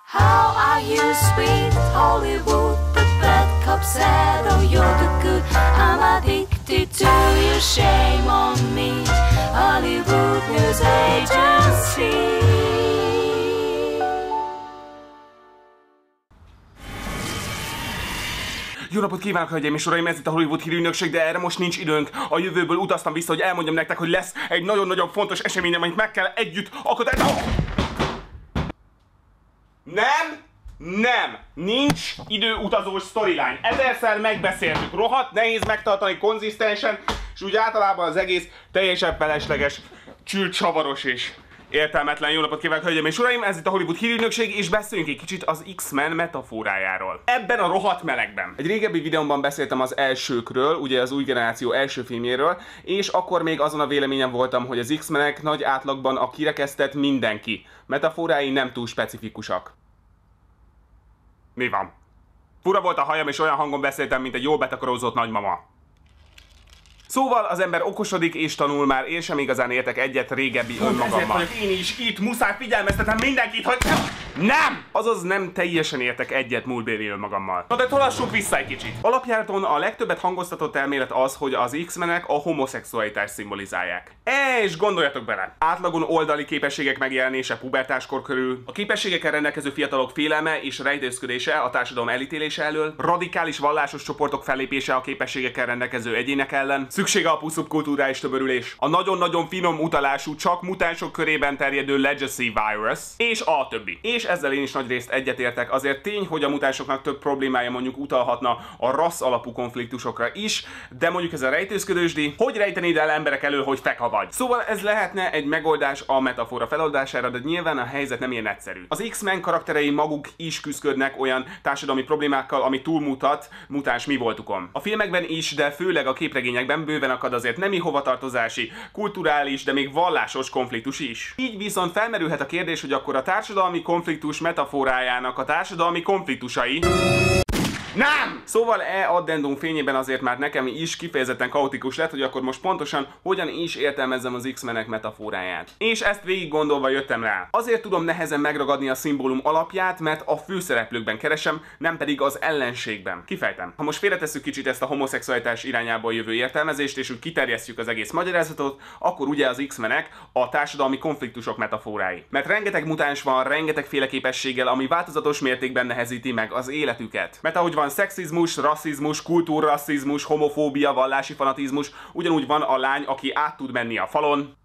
How are you, sweet Hollywood? The bad cop said, oh, you're the good. I'm addicted to your shame on me. Hollywood News Agency. Jó napot kívánok, hölgyeim és uraim, ez itt a Hollywood hírügynökség, de erre most nincs időnk. A jövőből utaztam vissza, hogy elmondjam nektek, hogy lesz egy nagyon-nagyon fontos eseményem, amit meg kell együtt akadályozni. Nem! Nincs időutazós storyline. Ezerszer megbeszéltük. Rohadt nehéz megtartani konzisztensen, és úgy általában az egész teljesen felesleges, csavaros és értelmetlen. Jó napot kívánok, hölgyeim és uraim, ez itt a Hollywood hírügynökség, és beszéljünk egy kicsit az X-Men metaforájáról. Ebben a rohadt melegben. Egy régebbi videómban beszéltem az elsőkről, ugye az új generáció első filmjéről, és akkor még azon a véleményen voltam, hogy az X-menek nagy átlagban a kirekesztett mindenki metaforái nem túl specifikusak. Mi van? Fura volt a hajam, és olyan hangon beszéltem, mint egy jól betakarózott nagymama. Szóval az ember okosodik és tanul már, én sem igazán értek egyet régebbi önmagammal. Ezért vagyok én is itt, muszáj figyelmeztetem mindenkit, hogy nem! Azaz nem teljesen értek egyet múltbéli önmagammal. Na de tolassuk vissza egy kicsit. Alapjáraton a legtöbbet hangoztatott elmélet az, hogy az X-menek a homoszexualitást szimbolizálják. És gondoljatok bele! Átlagon oldali képességek megjelenése pubertáskor körül, a képességekkel rendelkező fiatalok félelme és rejtőzködése a társadalom elítélése elől, radikális vallásos csoportok fellépése a képességekkel rendelkező egyének ellen, szüksége a szubkulturális tömörülés, a nagyon-nagyon finom utalású, csak mutánsok körében terjedő legacy virus, és a többi. És ezzel én is nagyrészt egyetértek, azért tény, hogy a mutánsoknak több problémája mondjuk utalhatna a rassz alapú konfliktusokra is, de mondjuk ez a rejtőzködősdi, hogy rejtenéd el emberek elől, hogy feka vagy. Szóval ez lehetne egy megoldás a metafora feloldására, de nyilván a helyzet nem ilyen egyszerű. Az X-Men karakterei maguk is küzdködnek olyan társadalmi problémákkal, ami túlmutat mutáns mi voltukon. A filmekben is, de főleg a képregényekben bőven akad azért nemi hovatartozási, kulturális, de még vallásos konfliktus is. Így viszont felmerülhet a kérdés, hogy akkor a társadalmi konfliktus metaforájának a társadalmi konfliktusai... Nem! Szóval addendum fényében azért már nekem is kifejezetten kaotikus lett, hogy akkor most pontosan hogyan is értelmezzem az X-menek metaforáját. És ezt végig gondolva jöttem rá. Azért tudom nehezen megragadni a szimbólum alapját, mert a főszereplőkben keresem, nem pedig az ellenségben. Kifejtem. Ha most félretesszük kicsit ezt a homoszexualitás irányába jövő értelmezést, és úgy kiterjesztjük az egész magyarázatot, akkor ugye az X-menek a társadalmi konfliktusok metaforái. Mert rengeteg mutáns van, rengeteg féle képességgel, ami változatos mértékben nehezíti meg az életüket. Mert ahogy van szexizmus, rasszizmus, kultúrrasszizmus, homofóbia, vallási fanatizmus, ugyanúgy van a lány, aki át tud menni a falon.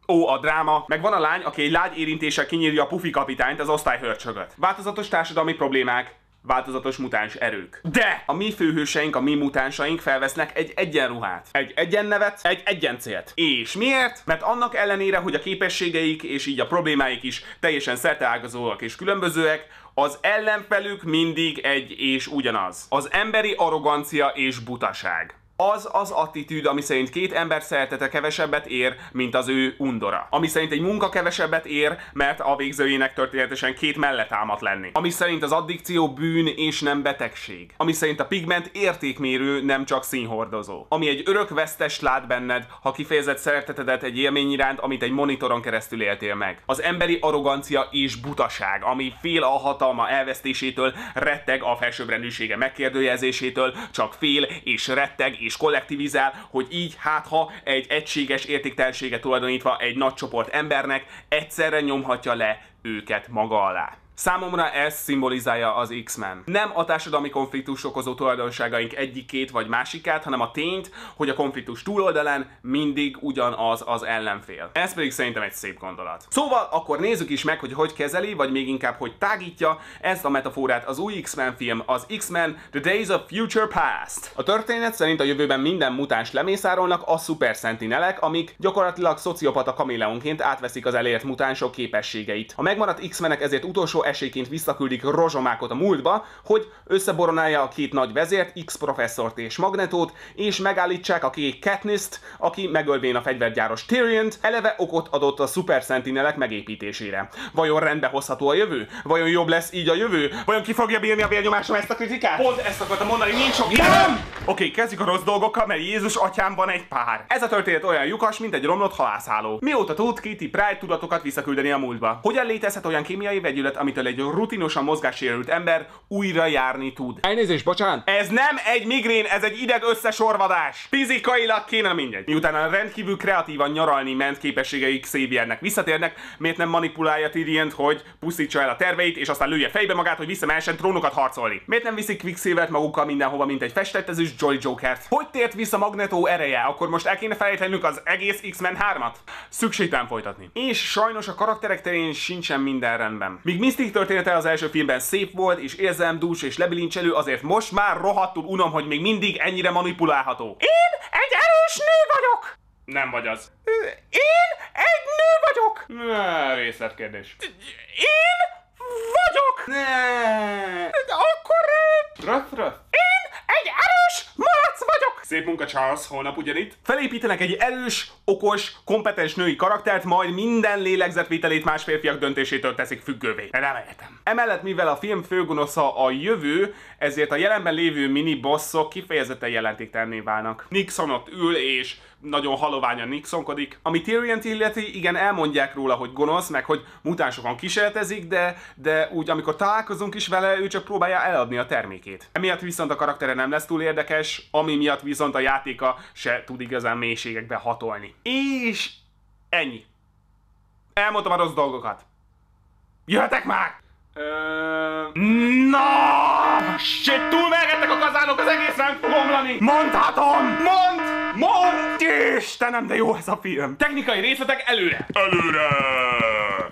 Ó, a dráma. Meg van a lány, aki egy lágy érintéssel kinyírja a Pufi kapitányt, az osztályhörcsögöt. Változatos társadalmi problémák, változatos mutáns erők. De a mi főhőseink, a mi mutánsaink felvesznek egy egyenruhát, egy egyennevet, egy egyencélt. És miért? Mert annak ellenére, hogy a képességeik és így a problémáik is teljesen szerteágazóak és különbözőek, az ellenfelük mindig egy és ugyanaz. Az emberi arrogancia és butaság. Az az attitűd, ami szerint két ember szeretete kevesebbet ér, mint az ő undora. Ami szerint egy munka kevesebbet ér, mert a végzőjének történetesen két melle támad lenni. Ami szerint az addikció bűn és nem betegség. Ami szerint a pigment értékmérő, nem csak színhordozó. Ami egy örökvesztest lát benned, ha kifejezed szeretetedet egy élmény iránt, amit egy monitoron keresztül éltél meg. Az emberi arrogancia és butaság, ami fél a hatalma elvesztésétől, retteg a felsőbbrendűsége megkérdőjelezésétől, csak fél és retteg és kollektivizál, hogy így hátha egy egységes értéktelenséget tulajdonítva egy nagy csoport embernek egyszerre nyomhatja le őket maga alá. Számomra ez szimbolizálja az X-Men. Nem a társadalmi konfliktus okozó tulajdonságaink egyikét vagy másikát, hanem a tényt, hogy a konfliktus túloldalán mindig ugyanaz az ellenfél. Ez pedig szerintem egy szép gondolat. Szóval akkor nézzük is meg, hogy hogy kezeli, vagy még inkább, hogy tágítja ezt a metaforát az új X-Men film, az X-Men The Days of Future Past. A történet szerint a jövőben minden mutáns lemészárolnak a Super Sentinelek, amik gyakorlatilag szociopata kaméleonként átveszik az elért mutánsok képességeit. A megmaradt X-menek ezért utolsó esélyként visszaküldik Rozsomákot a múltba, hogy összeboronálja a két nagy vezért, X-professzort és Magnetót, és megállítsák a kék Katniss-t, aki megölvén a fegyvergyáros Tyriont, eleve okot adott a Super Sentinelek megépítésére. Vajon rendbe hozható a jövő? Vajon jobb lesz így a jövő? Vajon ki fogja bírni a vérnyomásom ezt a kritikát? Pont ezt akartam mondani, nincs sok nem! Oké, kezdjük a rossz dolgokkal, mert Jézus atyám van egy pár. Ez a történet olyan lyukas, mint egy romlott halászháló. Mióta tud Kitty Pryde tudatokat visszaküldeni a múltba? Hogyan létezhet olyan kémiai vegyület, amit amitől egy rutinosan mozgássérült ember újra járni tud. Elnézést, bocsánat! Ez nem egy migrén, ez egy ideg összesorvadás. Fizikailag kéne mindegy. Miután a rendkívül kreatívan nyaralni ment képességei Xaviernek visszatérnek, miért nem manipulálja Tyrient, hogy pusztítsa el a terveit, és aztán lője fejbe magát, hogy visszamehessen trónokat harcolni? Miért nem viszik Quicksilvert magukkal mindenhova, mint egy festetezős Jolly Jokert? Hogy tért vissza Magneto ereje? Akkor most el kéne felejtenünk az egész X-Men 3-at? Szükségtelen folytatni. És sajnos a karakterek terén sincsen minden rendben. Míg Mystique története az első filmben szép volt, és érzelmdús és lebilincselő, azért most már rohadtul unom, hogy még mindig ennyire manipulálható. Én egy erős nő vagyok! Nem vagy az. Én egy nő vagyok! Részletkérdés. Én vagyok! Akkor... Én egy erős malac vagyok! Szép munka, Charles, holnap ugyanitt. Felépítenek egy erős, okos, kompetens női karaktert, majd minden lélegzetvételét más férfiak döntésétől teszik függővé. Reméltem. Emellett, mivel a film főgonosza a jövő, ezért a jelenben lévő mini-bosszok kifejezetten jelentéktelenné válnak. Nixon ott ül és nagyon haloványan nixonkodik. Ami Tyriont illeti, igen, elmondják róla, hogy gonosz, meg hogy mutánsokon kísérletezik, de úgy, amikor találkozunk is vele, ő csak próbálja eladni a termékét. Emiatt viszont a karaktere nem lesz túl érdekes, ami miatt viszont a játéka se tud igazán mélységekbe hatolni. És ennyi. Elmondtam a rossz dolgokat. Jöhetek már! Na! Shit, túlvergettek a kazánok, az egész ránk fog omlani! Mondhatom! Mondd! Istenem, de jó ez a film! Technikai részletek előre! Előre!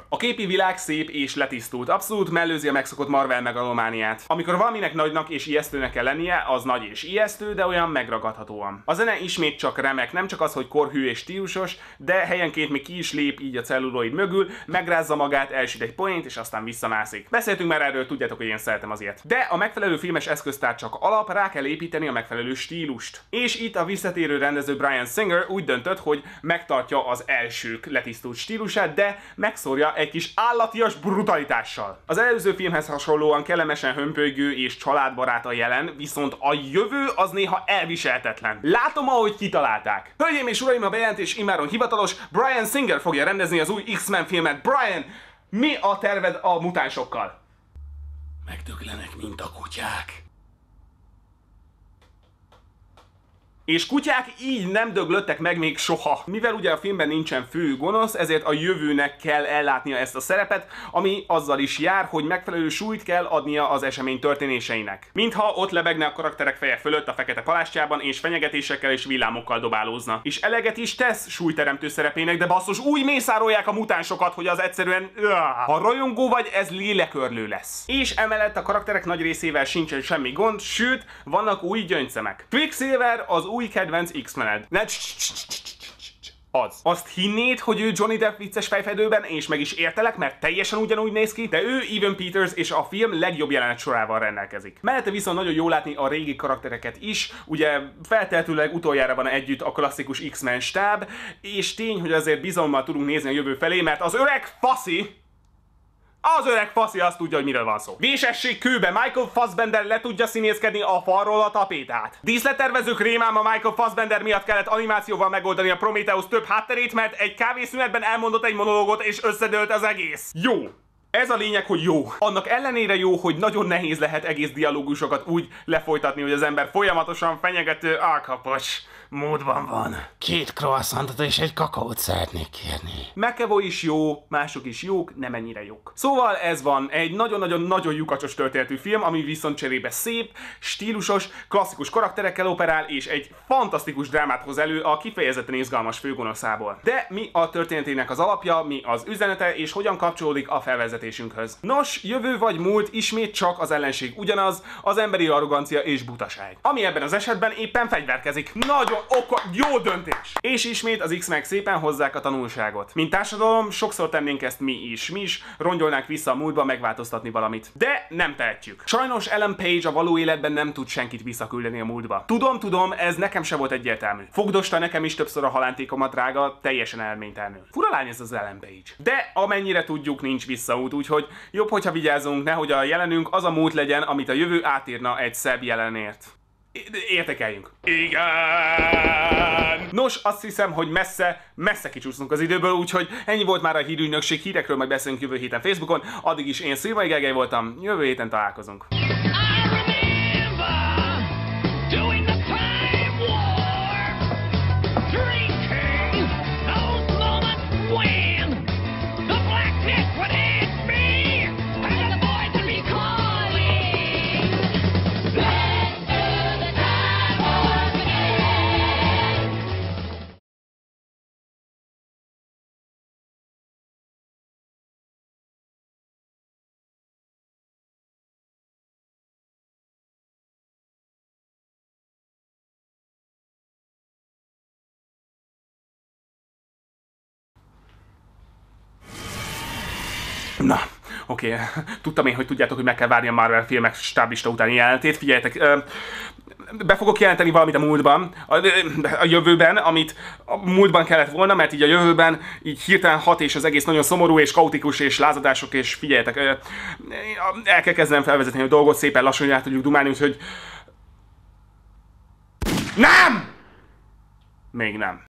A képi világ szép és letisztult. Abszolút mellőzi a megszokott Marvel megalomániát. Amikor valaminek nagynak és ijesztőnek kell lennie, az nagy és ijesztő, de olyan megragadhatóan. A zene ismét csak remek, nem csak az, hogy korhű és stílusos, de helyenként még ki is lép így a celluloid mögül, megrázza magát, elsüt egy poént, és aztán visszamászik. Beszéltünk már erről, tudjátok, hogy én szeretem az ilyet. De a megfelelő filmes eszköztár csak alap, rá kell építeni a megfelelő stílust. És itt a visszatérő rendező Bryan Singer úgy döntött, hogy megtartja az elsők letisztult stílusát, de megszórja egy kis állatias brutalitással. Az előző filmhez hasonlóan kellemesen hömpölygő és családbarát a jelen, viszont a jövő az néha elviselhetetlen. Látom, ahogy kitalálták. Hölgyeim és uraim, a bejelentés immáron hivatalos, Bryan Singer fogja rendezni az új X-Men filmet. Bryan, mi a terved a mutánsokkal? Megdöglenek, mint a kutyák. És kutyák így nem döglöttek meg még soha. Mivel ugye a filmben nincsen fő gonosz, ezért a jövőnek kell ellátnia ezt a szerepet, ami azzal is jár, hogy megfelelő súlyt kell adnia az esemény történéseinek. Mintha ott lebegne a karakterek feje fölött a fekete palástjában, és fenyegetésekkel és villámokkal dobálózna. És eleget is tesz súlyteremtő szerepének, de basszus, úgy mészárolják a mutánsokat, hogy az egyszerűen... Ha rajongó vagy, ez lélekörlő lesz. És emellett a karakterek nagy részével sincsen semmi gond, sőt, vannak új gyöngyszemek. Quicksilver az új kedvenc X-mened. Az. Azt hinnéd, hogy ő Johnny Depp vicces fejfedőben, és meg is értelek, mert teljesen ugyanúgy néz ki, de ő Evan Peters és a film legjobb jelenet sorával rendelkezik. Mellette viszont nagyon jó látni a régi karaktereket is, ugye feltehetőleg utoljára van együtt a klasszikus X-Men stáb, és tény, hogy azért bizalommal tudunk nézni a jövő felé, mert az öreg faszi azt tudja, hogy miről van szó. Vésesség kőbe, Michael Fassbender le tudja színészkedni a falról a tapétát. Díszlettervezők rémáma Michael Fassbender miatt kellett animációval megoldani a Prometheus több hátterét, mert egy kávészünetben elmondott egy monológot és összedőlt az egész. Jó. Ez a lényeg, hogy jó. Annak ellenére jó, hogy nagyon nehéz lehet egész dialógusokat úgy lefolytatni, hogy az ember folyamatosan fenyegető, alkapos módban van. 2 croissantot és egy kakaót szeretnék kérni. McAvoy is jó, mások is jók, nem ennyire jók. Szóval ez van, egy nagyon-nagyon-nagyon lyukacsos történetű film, ami viszont cserébe szép, stílusos, klasszikus karakterekkel operál, és egy fantasztikus drámát hoz elő a kifejezetten izgalmas főgonoszából. De mi a történetének az alapja, mi az üzenete, és hogyan kapcsolódik a felvezetésünkhöz? Nos, jövő vagy múlt, ismét csak az ellenség ugyanaz, az emberi arrogancia és butaság. Ami ebben az esetben éppen fegyverkezik. Nagyon jó döntés! És ismét az X-Men szépen hozzák a tanulságot. Mint társadalom, sokszor tennénk ezt mi is rongyolnánk vissza a múltba megváltoztatni valamit. De nem tehetjük. Sajnos Ellen Page a való életben nem tud senkit visszaküldeni a múltba. Tudom, ez nekem se volt egyértelmű. Fogdosta nekem is többször a halántékomat, drága, teljesen elménytelenül. Fura lány ez az Ellen Page. De amennyire tudjuk, nincs visszaút, úgyhogy jobb, hogyha vigyázunk, nehogy a jelenünk az a múlt legyen, amit a jövő átírna egy szebb jelenért. Értékeljünk. Igen! Nos, azt hiszem, hogy messze kicsúszunk az időből, úgyhogy ennyi volt már a hírügynökség, hírekről majd beszélünk jövő héten Facebookon. Addig is én Szilvai Gergely voltam, jövő héten találkozunk. Na, oké. Tudtam én, hogy tudjátok, hogy meg kell várni a Marvel filmek stáblista utáni jelentét. Figyeljetek, be fogok jelenteni valamit a múltban, a jövőben, amit a múltban kellett volna, mert így a jövőben így hirtelen hat, és az egész nagyon szomorú, és kaotikus, és lázadások, és figyeljetek, el kell kezdenem felvezetni a dolgot, szépen lassan át tudjuk dumálni, úgyhogy... Nem! Még nem.